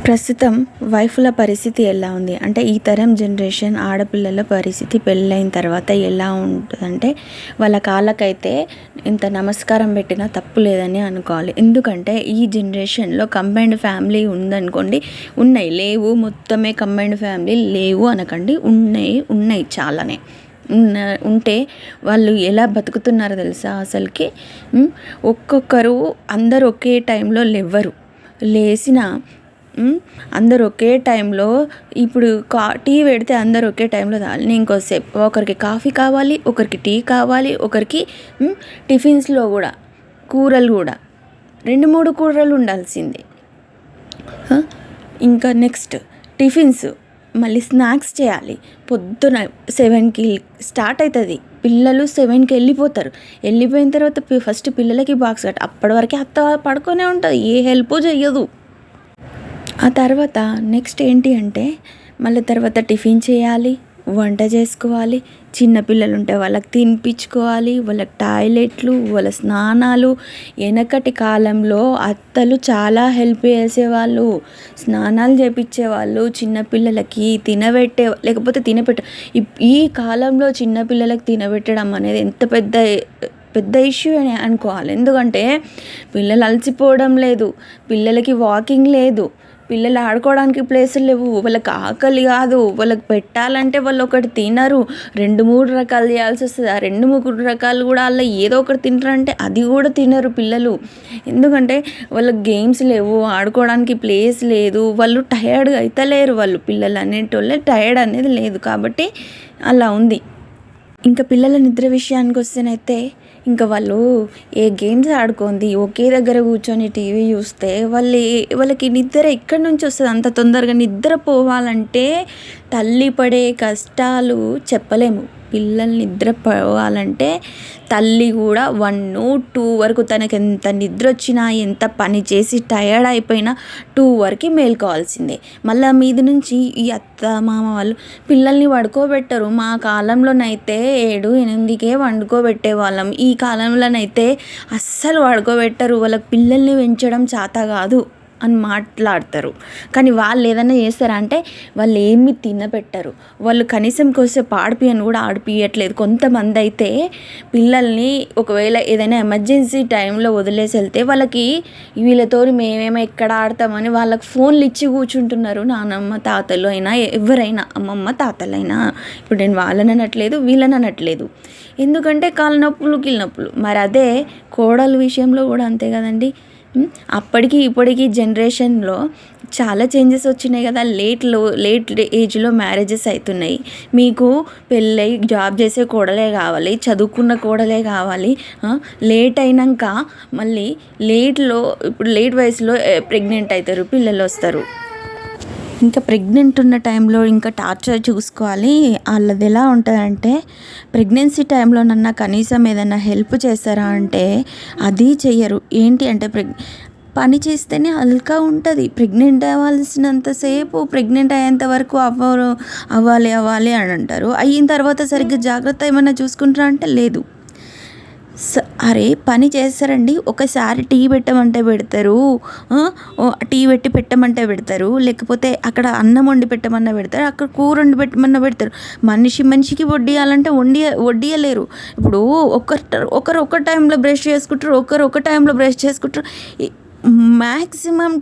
ప్రస్తుతం వైఫుల పరిస్థితి ఎలా ఉంది అంటే ఈ తరం జనరేషన్ ఆడపిల్లల పరిస్థితి పెళ్ళైన తర్వాత ఎలా ఉంటుందంటే వాళ్ళ కాళ్ళకైతే ఇంత నమస్కారం పెట్టినా తప్పు లేదని అనుకోవాలి. ఎందుకంటే ఈ జనరేషన్లో కంబైన్డ్ ఫ్యామిలీ ఉందనుకోండి, ఉన్నాయి, లేవు మొత్తమే కంబైన్డ్ ఫ్యామిలీ లేవు అనకండి, ఉన్నాయి చాలానే ఉంటే వాళ్ళు ఎలా బతుకుతున్నారో తెలుసా అసలుకి. ఒక్కొక్కరు అందరు ఒకే టైంలో లేవరు, లేచిన అందరు ఒకే టైంలో ఇప్పుడు టీ పెడితే అందరు ఒకే టైంలో తాగాలి. నేను ఇంకోసేపు ఒకరికి కాఫీ కావాలి, ఒకరికి టీ కావాలి, ఒకరికి టిఫిన్స్లో కూడా కూరలు కూడా 2-3 కూరలు ఉండాల్సిందే. ఇంకా నెక్స్ట్ టిఫిన్స్, మళ్ళీ స్నాక్స్ చేయాలి. పొద్దున 7కి స్టార్ట్ అవుతుంది, పిల్లలు 7కి వెళ్ళిపోతారు. వెళ్ళిపోయిన తర్వాత ఫస్ట్ పిల్లలకి బాక్స్ కట్ట, అప్పటి వరకు అత్త పడుకొనే ఉంటుంది, ఏ హెల్ప్ చెయ్యదు. ఆ తర్వాత నెక్స్ట్ ఏంటి అంటే మళ్ళీ తర్వాత టిఫిన్ చేయాలి, వంట చేసుకోవాలి, చిన్నపిల్లలు ఉంటే వాళ్ళకి తినిపించుకోవాలి, వాళ్ళకి టాయిలెట్లు, వాళ్ళ స్నానాలు. వెనకటి కాలంలో అత్తలు చాలా హెల్ప్ చేసేవాళ్ళు, స్నానాలు చేపించేవాళ్ళు, చిన్నపిల్లలకి లేకపోతే ఈ కాలంలో చిన్నపిల్లలకి తినబెట్టడం అనేది ఎంత పెద్ద ఇష్యూ అని అనుకోవాలి. ఎందుకంటే పిల్లలు అలసిపోవడం లేదు, పిల్లలకి వాకింగ్ లేదు, పిల్లలు ఆడుకోవడానికి ప్లేసులు లేవు, వాళ్ళకి ఆకలి కాదు, వాళ్ళకి పెట్టాలంటే వాళ్ళు ఒకటి తినరు, 2-3 రకాలు చేయాల్సి వస్తుంది. ఆ 2-3 రకాలు కూడా అలా ఏదో ఒకటి తింటారంటే అది కూడా తినరు పిల్లలు. ఎందుకంటే వాళ్ళకి గేమ్స్ లేవు, ఆడుకోవడానికి ప్లేస్ లేదు, వాళ్ళు టయర్డ్గా అయితే లేరు, వాళ్ళు పిల్లలు అనేటోళ్ళే టయర్డ్ అనేది లేదు, కాబట్టి అలా ఉంది. ఇంకా పిల్లల నిద్ర విషయానికి వస్తేనైతే ఇంకా వాళ్ళు ఏ గేమ్స్ ఆడుకుంది ఒకే దగ్గర కూర్చొని టీవీ చూస్తే వాళ్ళకి నిద్ర ఎక్కడి నుంచి వస్తుంది? అంత తొందరగా నిద్ర పోవాలంటే తల్లి పడే కష్టాలు చెప్పలేము. పిల్లలు నిద్ర పోవాలంటే తల్లి కూడా 1-2 వరకు తనకి ఎంత నిద్ర వచ్చినా, ఎంత పని చేసి టయర్డ్ అయిపోయినా 2 వరకు మేల్కోవాల్సిందే. మళ్ళీ మీది నుంచి ఈ అత్త మామ వాళ్ళు పిల్లల్ని పడుకోబెట్టరు. మా కాలంలోనైతే 7-8కే వండుకోబెట్టేవాళ్ళం, ఈ కాలంలోనైతే అస్సలు పడుకోబెట్టరు. వాళ్ళకి పిల్లల్ని పెంచడం చేత కాదు అని మాట్లాడతారు. కానీ వాళ్ళు ఏదైనా చేస్తారా అంటే వాళ్ళు ఏమీ తినబెట్టరు, వాళ్ళు కనీసం కొద్దిసేపు ఆడిపియని కూడా ఆడిపియట్లేదు. కొంతమంది అయితే పిల్లల్ని ఒకవేళ ఏదైనా ఎమర్జెన్సీ టైంలో వదిలేసి వెళ్తే వాళ్ళకి వీళ్ళతో మేమేమో ఎక్కడ ఆడతామని వాళ్ళకి ఫోన్లు ఇచ్చి కూర్చుంటున్నారు. నానమ్మ తాతలు అయినా ఎవరైనా, అమ్మమ్మ తాతలైనా. ఇప్పుడు నేను వాళ్ళని అనట్లేదు, వీళ్ళని అనట్లేదు, ఎందుకంటే కాళ్ళ నొప్పులు కీళ్ళ నొప్పులు. మరి అదే కోడల విషయంలో కూడా అంతే కదండి. అప్పటికి ఇప్పటికి జనరేషన్లో చాలా చేంజెస్ వచ్చినాయి కదా. లేట్ ఏజ్లో మ్యారేజెస్ అవుతున్నాయి. మీకు పెళ్ళై జాబ్ చేసే కోడలే కావాలి, చదువుకున్న కోడలే కావాలి. లేట్ అయినాక మళ్ళీ ఇప్పుడు లేట్ వయసులో ప్రెగ్నెంట్ అవుతారు, పిల్లలు వస్తారు. ఇంకా ప్రెగ్నెంట్ ఉన్న టైంలో ఇంకా టార్చర్ చూసుకోవాలి. వాళ్ళది ఎలా ఉంటుందంటే ప్రెగ్నెన్సీ టైంలోనన్నా కనీసం ఏదైనా హెల్ప్ చేస్తారా అంటే అది చెయ్యరు. ఏంటి అంటే పని చేస్తేనే హల్కా ఉంటుంది. ప్రెగ్నెంట్ అవ్వాల్సినంతసేపు ప్రెగ్నెంట్ అయ్యేంత వరకు అవ్వాలి అని అంటారు. అయిన తర్వాత సరిగ్గా జాగ్రత్త ఏమైనా చూసుకుంటారా అంటే లేదు. అరే పని చేస్తారండి, ఒకసారి టీ పెట్టమంటే పెడతారు, టీ పెట్టమంటే పెడతారు, లేకపోతే అక్కడ అన్నం వండి పెట్టమన్నా పెడతారు, అక్కడ కూర వండి పెట్టమన్నా పెడతారు. మనిషికి వడ్డియాలంటే వడ్డియలేరు. ఇప్పుడు ఒకరు ఒక టైంలో బ్రష్ చేసుకుంటారు, ఒకరు ఒక టైంలో బ్రష్ చేసుకుంటారు. మ్యాక్సిమం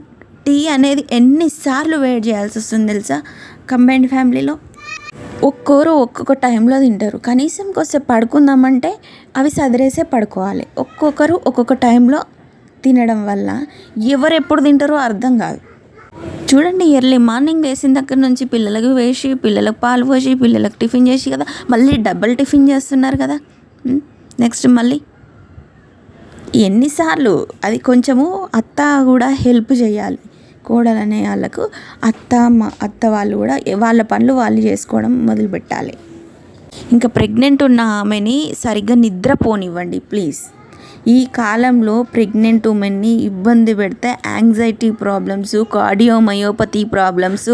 టీ అనేది ఎన్నిసార్లు వెయిట్ చేయాల్సి వస్తుంది తెలుసా కంబైన్డ్ ఫ్యామిలీలో. ఒక్కొక్కరు ఒక్కొక్క టైంలో తింటారు. కనీసం కొద్దిసేపు పడుకుందామంటే అవి సదిరేసే పడుకోవాలి. ఒక్కొక్కరు ఒక్కొక్క టైంలో తినడం వల్ల ఎవరు ఎప్పుడు తింటారో అర్థం కాదు. చూడండి, ఎర్లీ మార్నింగ్ వేసిన దగ్గర నుంచి పిల్లలకు వేసి, పిల్లలకు పాలు పోసి, పిల్లలకు టిఫిన్ చేసి కదా, మళ్ళీ డబల్ టిఫిన్ చేస్తున్నారు కదా. నెక్స్ట్ మళ్ళీ ఎన్నిసార్లు అది కొంచెము అత్త కూడా హెల్ప్ చేయాలి. కోడలనే వాళ్ళకు అత్త వాళ్ళు కూడా వాళ్ళ పనులు వాళ్ళు చేసుకోవడం మొదలుపెట్టాలి. ఇంకా ప్రెగ్నెంట్ ఉన్న ఆమెని సరిగ్గా నిద్రపోనివ్వండి ప్లీజ్. ఈ కాలంలో ప్రెగ్నెంట్ ఉమెన్ని ఇబ్బంది పెడితే యాంగ్జైటీ ప్రాబ్లమ్స్, కార్డియోమయోపతి ప్రాబ్లమ్స్,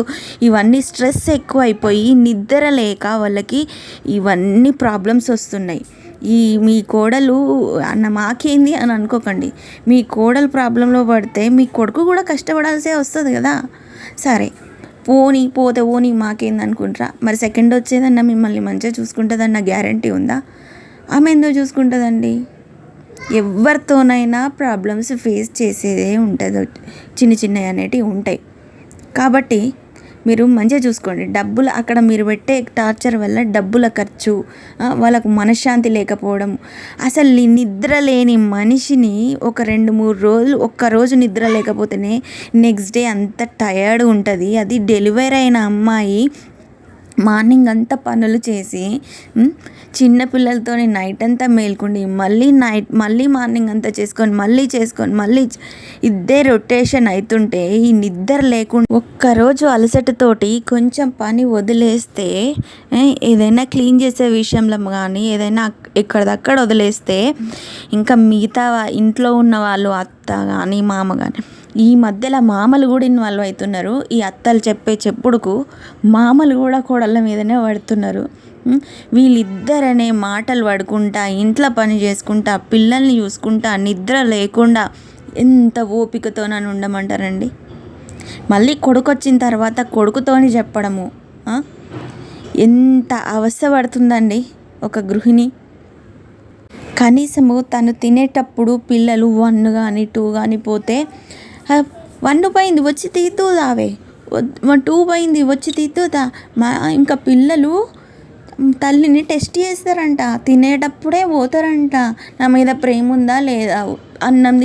ఇవన్నీ స్ట్రెస్ ఎక్కువైపోయి నిద్ర లేక వాళ్ళకి ఇవన్నీ ప్రాబ్లమ్స్ వస్తున్నాయి. మీ కోడలు మాకేంది అని అనుకోకండి. మీ కోడలు ప్రాబ్లంలో పడితే మీ కొడుకు కూడా కష్టపడాల్సే వస్తుంది కదా. సరే పోతే పోనీ మాకేందనుకుంటారా? మరి సెకండ్ వచ్చేదన్నా మిమ్మల్ని మంచిగా చూసుకుంటుందన్న గ్యారంటీ ఉందా? ఆమె ఎందుకు చూసుకుంటుందండి? ఎవరితోనైనా ప్రాబ్లమ్స్ ఫేస్ చేసేదే ఉంటుంది, చిన్నవి అనేటివి ఉంటాయి. కాబట్టి మీరు మంచిగా చూసుకోండి. డబ్బులు అక్కడ మీరు పెట్టే టార్చర్ వల్ల డబ్బుల ఖర్చు, వాళ్ళకు మనశ్శాంతి లేకపోవడం. అసలు నిద్ర లేని మనిషిని ఒక 2-3 రోజులు, ఒక్కరోజు నిద్ర లేకపోతేనే నెక్స్ట్ డే అంత టయర్డ్ ఉంటుంది. అది డెలివరీ అయిన అమ్మాయి మార్నింగ్ అంతా పనులు చేసి చిన్నపిల్లలతో నైట్ అంతా మేల్కుండి మళ్ళీ మార్నింగ్ అంతా మళ్ళీ ఇదే రొటేషన్ అవుతుంటే ఈ నిద్ర లేకుండా ఒక్కరోజు అలసటతోటి కొంచెం పని వదిలేస్తే, ఏదైనా క్లీన్ చేసే విషయంలో కానీ ఏదైనా ఎక్కడిదక్కడ వదిలేస్తే ఇంకా మిగతా ఇంట్లో ఉన్న వాళ్ళు అత్త కానీ మామ కానీ, ఈ మధ్యలో మామలు కూడా ఇన్వాల్వ్ అవుతున్నారు. ఈ అత్తలు చెప్పే చెప్పుడుకు మామలు కూడా కోడళ్ళ మీదనే పడుతున్నారు. వీళ్ళిద్దరనే మాటలు పడుకుంటా, ఇంట్లో పని చేసుకుంటా, పిల్లల్ని చూసుకుంటా, నిద్ర లేకుండా ఎంత ఓపికతోనని ఉండమంటారండి? మళ్ళీ కొడుకు వచ్చిన తర్వాత కొడుకుతోని చెప్పడము ఎంత అవస్థ పడుతుందండి ఒక గృహిణి. కనీసము తను తినేటప్పుడు పిల్లలు 1 కానీ 2 కానీ పోతే 1 పోయింది వచ్చి తీద్దుదావే, 2 పోయింది వచ్చి తీద్దుదా. ఇంకా పిల్లలు తల్లిని టెస్ట్ చేస్తారంట, తినేటప్పుడే పోతారంట. నా మీద ప్రేమ ఉందా లేదా, అన్నం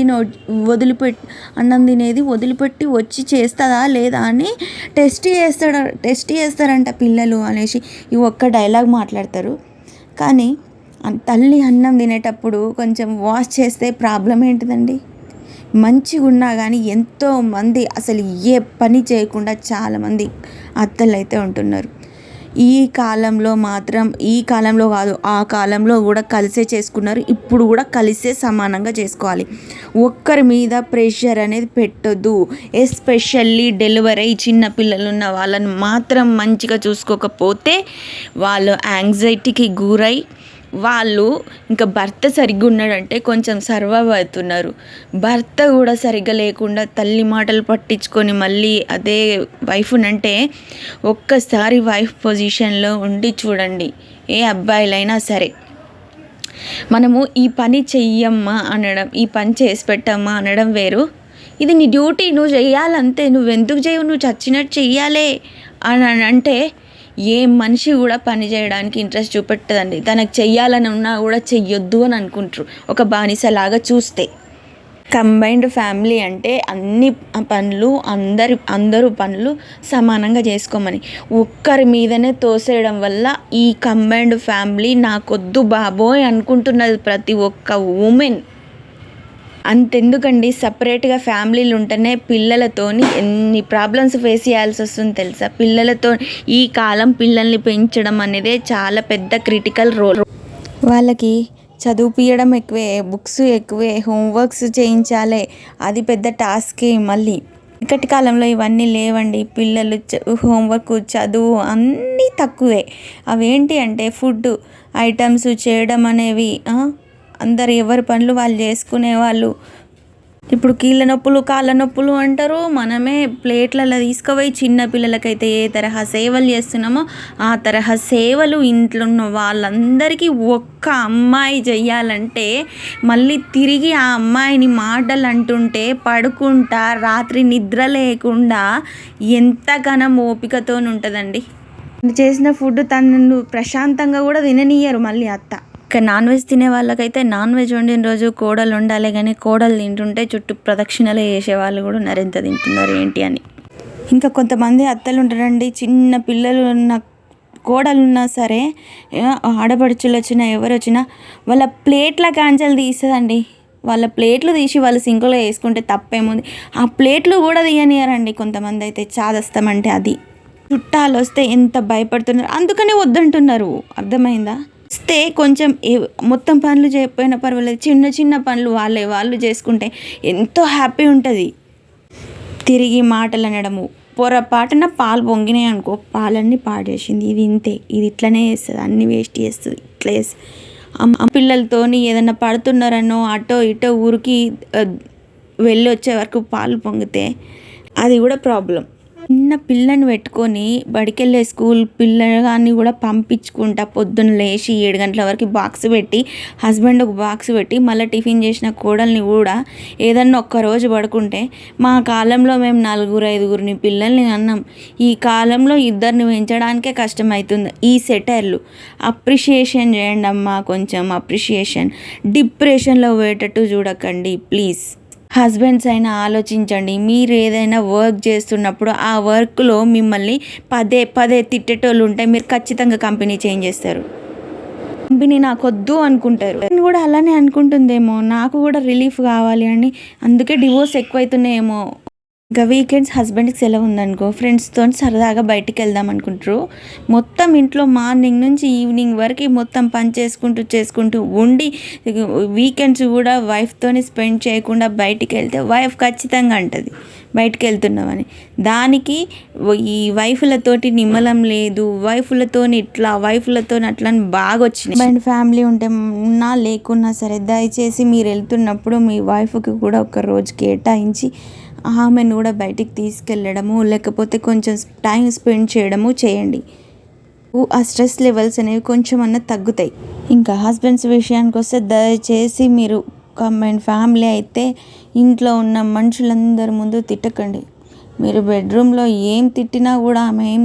తినేది వదిలిపెట్టి వచ్చి చేస్తుందా లేదా అని టెస్ట్ చేస్తారంట పిల్లలు అనేసి ఈ ఒక్క డైలాగ్ మాట్లాడతారు. కానీ తల్లి అన్నం తినేటప్పుడు కొంచెం వాష్ చేస్తే ప్రాబ్లం ఏంటిదండి? మంచిగా ఉన్నా కానీ ఎంతోమంది అసలు ఏ పని చేయకుండా చాలామంది అత్తలు అయితే ఉంటున్నారు. ఈ కాలంలో కాదు, ఆ కాలంలో కూడా కలిసే చేసుకున్నారు. ఇప్పుడు కూడా కలిసే సమానంగా చేసుకోవాలి. ఒక్కరి మీద ప్రెషర్ అనేది పెట్టొద్దు. ఎస్పెషల్లీ డెలివరీ అయ్యి చిన్న పిల్లలు ఉన్న వాళ్ళని మాత్రం మంచిగా చూసుకోకపోతే వాళ్ళు యాంగ్జైటీకి గురై వాళ్ళు ఇంకా భర్త సరిగ్గా ఉన్నాడంటే కొంచెం సర్వైవ్ అవుతున్నారు. భర్త కూడా సరిగ్గా లేకుండా తల్లి మాటలు పట్టించుకొని మళ్ళీ అదే వైఫ్నంటే ఒక్కసారి వైఫ్ పొజిషన్లో ఉండి చూడండి. ఏ అబ్బాయిలైనా సరే, మనము ఈ పని చెయ్యమ్మా అనడం, ఈ పని చేసి పెట్టమ్మా అనడం వేరు. ఇది నీ డ్యూటీ, నువ్వు చెయ్యాలంతే, నువ్వు ఎందుకు చేయవు, నువ్వు చచ్చినట్టు చెయ్యాలే అని అంటే ఏ మనిషి కూడా పని చేయడానికి ఇంట్రెస్ట్ చూపెట్టదండి. తనకు చెయ్యాలని ఉన్నా కూడా చెయ్యొద్దు అని అనుకుంటారు, ఒక బానిసలాగా చూస్తే. కంబైన్డ్ ఫ్యామిలీ అంటే అన్ని పనులు అందరూ పనులు సమానంగా చేసుకోమని, ఒక్కరి మీదనే తోసేయడం వల్ల ఈ కంబైన్డ్ ఫ్యామిలీ నాకొద్దు బాబోయ్ అనుకుంటున్నది ప్రతి ఒక్క ఉమెన్. అంతెందుకండి, సపరేట్గా ఫ్యామిలీలు ఉంటేనే పిల్లలతోని ఎన్ని ప్రాబ్లమ్స్ ఫేస్ చేయాల్సి వస్తుంది తెలుసా? పిల్లలతో ఈ కాలం పిల్లల్ని పెంచడం అనేది చాలా పెద్ద క్రిటికల్ రోల్. వాళ్ళకి చదివిపియడం ఎక్కువే, బుక్స్ ఎక్కువే, హోంవర్క్స్ చేయించాలి, అది పెద్ద టాస్కే. మళ్ళీ ఇక్కటి కాలంలో ఇవన్నీ లేవండి. పిల్లలు హోంవర్క్, చదువు అన్నీ తక్కువే. అవేంటి అంటే ఫుడ్ ఐటమ్స్ చేయడం అనేవి అందరు ఎవరి పనులు వాళ్ళు చేసుకునేవాళ్ళు. ఇప్పుడు కీళ్ళ నొప్పులు, కాళ్ళ నొప్పులు అంటారు. మనమే ప్లేట్లలో తీసుకుపోయి చిన్న పిల్లలకైతే ఏ తరహా సేవలు చేస్తున్నామో ఆ తరహా సేవలు ఇంట్లో ఉన్న వాళ్ళందరికీ ఒక్క అమ్మాయి చెయ్యాలంటే మళ్ళీ తిరిగి ఆ అమ్మాయిని మాటలు అంటుంటే పడుకుంటా రాత్రి నిద్ర లేకుండా ఎంతగానో ఓపికతో ఉంటుందండి. చేసిన ఫుడ్ తనను ప్రశాంతంగా కూడా తిననీయరు మళ్ళీ అత్త. ఇక నాన్ వెజ్ తినే వాళ్ళకైతే నాన్ వెజ్ వండిన రోజు కోడలు ఉండాలి, కానీ కోడలు తింటుంటే చుట్టూ ప్రదక్షిణలు చేసేవాళ్ళు కూడా ఉన్నారు, ఎంత తింటున్నారు ఏంటి అని. ఇంకా కొంతమంది అత్తలు ఉంటారండి, చిన్న పిల్లలు ఉన్న కోడలు ఉన్నా సరే, ఆడపడుచులు వచ్చినా ఎవరు వచ్చినా వాళ్ళ ప్లేట్ల కాంచెలు తీస్తుందండి. వాళ్ళ ప్లేట్లు తీసి వాళ్ళు సింకులో వేసుకుంటే తప్పేముంది, ఆ ప్లేట్లు కూడా తీయనియరండి కొంతమంది అయితే. చాదస్తామంటే అది. చుట్టాలు వస్తే ఎంత భయపడుతున్నారు, అందుకనే వద్దంటున్నారు. అర్థమైందా? వస్తే కొంచెం మొత్తం పనులు చేయకపోయినా పర్వాలేదు, చిన్న చిన్న పనులు వాళ్ళు చేసుకుంటే ఎంతో హ్యాపీ ఉంటుంది. తిరిగి మాటలు అనడము, పొరపాటున పాలు పొంగినాయి అనుకో, పాలన్నీ పాడేసింది, ఇది ఇంతే, ఇది ఇట్లనే చేస్తుంది, అన్నీ వేస్ట్ చేస్తుంది, ఇట్లా చేస్తుంది. పిల్లలతోని ఏదైనా పడుతున్నారనో అటో ఇటో ఊరికి వెళ్ళి వచ్చే వరకు పాలు పొంగితే అది కూడా ప్రాబ్లం. చిన్న పిల్లని పెట్టుకొని బడికెళ్ళే స్కూల్ పిల్లగాన్ని కూడా పంపించుకుంటా పొద్దున్న లేచి 7 గంటల వరకు బాక్స్ పెట్టి హస్బెండ్ ఒక బాక్స్ పెట్టి మళ్ళీ టిఫిన్ చేసిన కోడల్ని కూడా ఏదన్నా ఒక్కరోజు పడుకుంటే మా కాలంలో మేము 4-5 పిల్లల్ని అన్నాం. ఈ కాలంలో 2 పెంచడానికే కష్టమవుతుంది. ఈ సెటైర్లు అప్రిషియేషన్ చేయండి అమ్మా, కొంచెం అప్రిషియేషన్. డిప్రెషన్లో పోయేటట్టు చూడకండి ప్లీజ్. హస్బెండ్స్ అయినా ఆలోచించండి. మీరు ఏదైనా వర్క్ చేస్తున్నప్పుడు ఆ వర్క్లో మిమ్మల్ని పదే పదే తిట్టేటోళ్ళు ఉంటే మీరు ఖచ్చితంగా కంపెనీ చేంజ్ చేస్తారు. కంపెనీ నాకొద్దు అనుకుంటారు. నేను కూడా అలానే అనుకుంటుందేమో, నాకు కూడా రిలీఫ్ కావాలి అని, అందుకే డివోర్స్ ఎక్కువైతున్నాయేమో. ఇంకా వీకెండ్స్ హస్బెండ్కి సెలవు ఉందనుకో, ఫ్రెండ్స్తో సరదాగా బయటికి వెళ్దాం అనుకుంటారు. మొత్తం ఇంట్లో మార్నింగ్ నుంచి ఈవినింగ్ వరకు మొత్తం పని చేసుకుంటూ ఉండి వీకెండ్స్ కూడా వైఫ్తోని స్పెండ్ చేయకుండా బయటికి వెళ్తే వైఫ్ ఖచ్చితంగా అంటుంది బయటికి వెళ్తున్నామని. దానికి ఈ వైఫ్లతోటి నిమ్మలం లేదు, వైఫ్లతోని ఇట్లా వైఫ్లతోని అట్లా అని బాగా వచ్చినాయి. అండ్ ఫ్యామిలీ ఉంటే ఉన్నా లేకున్నా సరే దయచేసి మీరు వెళ్తున్నప్పుడు మీ వైఫ్కి కూడా ఒక రోజు కేటాయించి ఆమెను కూడా బయటికి తీసుకెళ్ళడము, లేకపోతే కొంచెం టైం స్పెండ్ చేయడము చేయండి. ఆ స్ట్రెస్ లెవెల్స్ అనేవి కొంచెం అన్న తగ్గుతాయి. ఇంకా హస్బెండ్స్ విషయానికి వస్తే దయచేసి మీరు కంబైన్ ఫ్యామిలీ అయితే ఇంట్లో ఉన్న మనుషులందరి ముందు తిట్టకండి. మీరు బెడ్రూమ్లో ఏం తిట్టినా కూడా ఆమె ఏం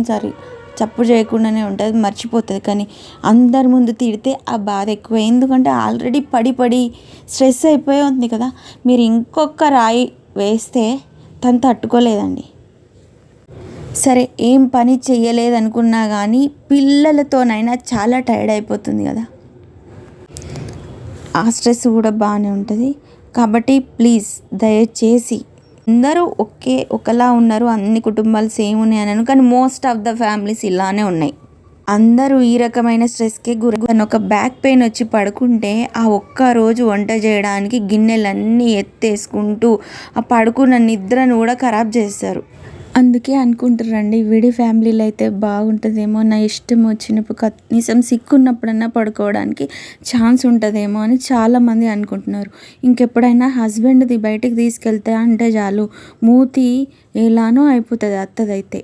చప్పు చేయకుండానే ఉంటుంది, మర్చిపోతుంది. కానీ అందరి ముందు తిడితే ఆ బాధ ఎక్కువ. ఎందుకంటే ఆల్రెడీ పడి స్ట్రెస్ అయిపోయి ఉంది కదా, మీరు ఇంకొక రాయి వేస్తే తను తట్టుకోలేదండి. సరే ఏం పని చెయ్యలేదనుకున్నా కానీ పిల్లలతోనైనా చాలా టైర్డ్ అయిపోతుంది కదా, ఆ స్ట్రెస్ కూడా బాగానే ఉంటుంది. కాబట్టి ప్లీజ్ దయచేసి అందరూ ఒకలా ఉన్నారు, అన్ని కుటుంబాలు సేమ్ ఉన్నాయి అని, కానీ మోస్ట్ ఆఫ్ ద ఫ్యామిలీస్ ఇలానే ఉన్నాయి. అందరూ ఈ రకమైన స్ట్రెస్కే ఒక బ్యాక్ పెయిన్ వచ్చి పడుకుంటే ఆ ఒక్కరోజు వంట చేయడానికి గిన్నెలన్నీ ఎత్తేసుకుంటూ ఆ పడుకున్న నిద్రను కూడా ఖరాబ్ చేస్తారు. అందుకే అనుకుంటారండి విడి ఫ్యామిలీలో అయితే బాగుంటుందేమో, నా ఇష్టం వచ్చినప్పుడు కనీసం సిక్కున్నప్పుడన్నా పడుకోవడానికి ఛాన్స్ ఉంటుందేమో అని చాలామంది అనుకుంటున్నారు. ఇంకెప్పుడైనా హస్బెండ్ది బయటికి తీసుకెళ్తే అంటే చాలు మూతి ఎలానో అయిపోతుంది అత్తదైతే.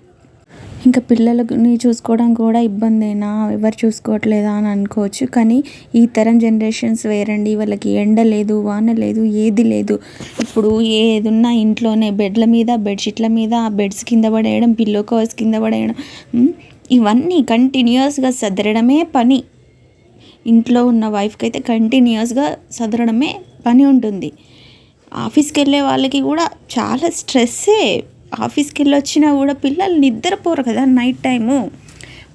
ఇంకా పిల్లలని చూసుకోవడం కూడా ఇబ్బందేనా, ఎవరు చూసుకోవట్లేదా అని అనుకోవచ్చు. కానీ ఈ తరం జనరేషన్స్ వేరండి. వాళ్ళకి ఎండ లేదు, వాన లేదు, ఏది లేదు. ఇప్పుడు ఏదున్నా ఇంట్లోనే బెడ్ల మీద, బెడ్షీట్ల మీద, ఆ బెడ్స్ కింద పడేయడం, పిల్లో కవర్స్ కింద పడేయడం, ఇవన్నీ కంటిన్యూస్గా సదరడమే పని. ఇంట్లో ఉన్న వైఫ్కి అయితే కంటిన్యూస్గా సదరడమే పని ఉంటుంది. ఆఫీస్కి వెళ్ళే వాళ్ళకి కూడా చాలా స్ట్రెస్సే. ఆఫీస్కి వెళ్ళి వచ్చినా కూడా పిల్లలు నిద్రపోరు కదా నైట్ టైము.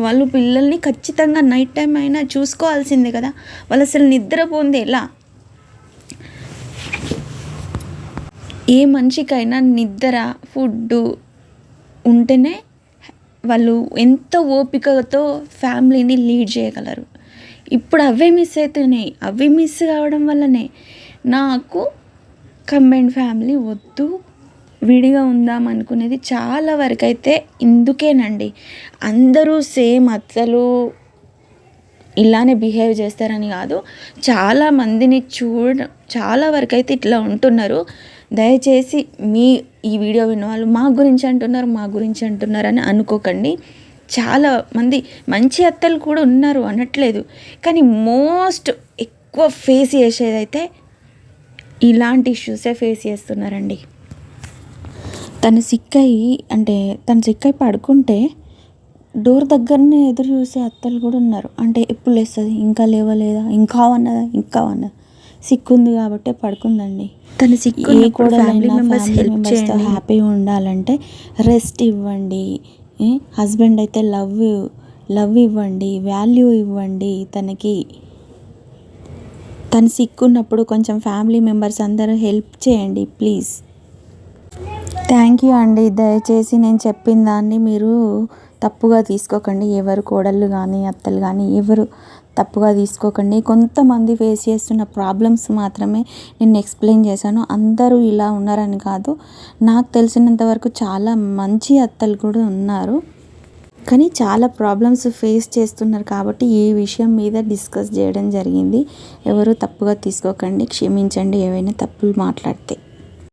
వాళ్ళు పిల్లల్ని ఖచ్చితంగా నైట్ టైం అయినా చూసుకోవాల్సిందే కదా. వాళ్ళు అసలు నిద్రపోంది ఎలా? ఏ మనిషికైనా నిద్ర, ఫుడ్డు ఉంటేనే వాళ్ళు ఎంత ఓపికతో ఫ్యామిలీని లీడ్ చేయగలరు. ఇప్పుడు అవే మిస్ అవుతున్నాయి. అవి మిస్ కావడం వల్లనే నాకు కంబైన్డ్ ఫ్యామిలీ వద్దు, విడిగా ఉందాం అనుకునేది చాలా వరకు అయితే ఇందుకేనండి. అందరూ సేమ్ అత్తలు ఇలానే బిహేవ్ చేస్తారని కాదు, చాలామందిని చాలా వరకు అయితే ఇట్లా ఉంటున్నారు. దయచేసి ఈ వీడియో విన్న వాళ్ళు మా గురించి అంటున్నారు అని అనుకోకండి. చాలా మంది మంచి అత్తలు కూడా ఉన్నారు అనట్లేదు, కానీ మోస్ట్ ఎక్కువ ఫేస్ చేసేదైతే ఇలాంటి ఇష్యూసే ఫేస్ చేస్తున్నారండి. తను సిక్కై పడుకుంటే డోర్ దగ్గరనే ఎదురు చూసే అత్తలు కూడా ఉన్నారు. అంటే ఎప్పుడు లేస్తుంది, ఇంకా లేవలేదా, ఇంకా అన్నదా, సిక్కుంది కాబట్టే పడుకుందండి. తను సిక్కు కూడా ఫ్యామిలీ మెంబర్స్తో హ్యాపీగా ఉండాలంటే రెస్ట్ ఇవ్వండి. హస్బెండ్ అయితే లవ్ ఇవ్వండి, వాల్యూ ఇవ్వండి తనకి. తను సిక్కున్నప్పుడు కొంచెం ఫ్యామిలీ మెంబర్స్ అందరూ హెల్ప్ చేయండి ప్లీజ్. థ్యాంక్ యూ అండి. దయచేసి నేను చెప్పిన దాన్ని మీరు తప్పుగా తీసుకోకండి. ఎవరు కోడళ్ళు కానీ అత్తలు కానీ ఎవరు తప్పుగా తీసుకోకండి. కొంతమంది ఫేస్ చేస్తున్న ప్రాబ్లమ్స్ మాత్రమే నేను ఎక్స్ప్లెయిన్ చేశాను. అందరూ ఇలా ఉన్నారని కాదు, నాకు తెలిసినంత వరకు చాలా మంచి అత్తలు కూడా ఉన్నారు. కానీ చాలా ప్రాబ్లమ్స్ ఫేస్ చేస్తున్నారు కాబట్టి ఈ విషయం మీద డిస్కస్ చేయడం జరిగింది. ఎవరు తప్పుగా తీసుకోకండి, క్షమించండి ఏవైనా తప్పులు మాట్లాడితే.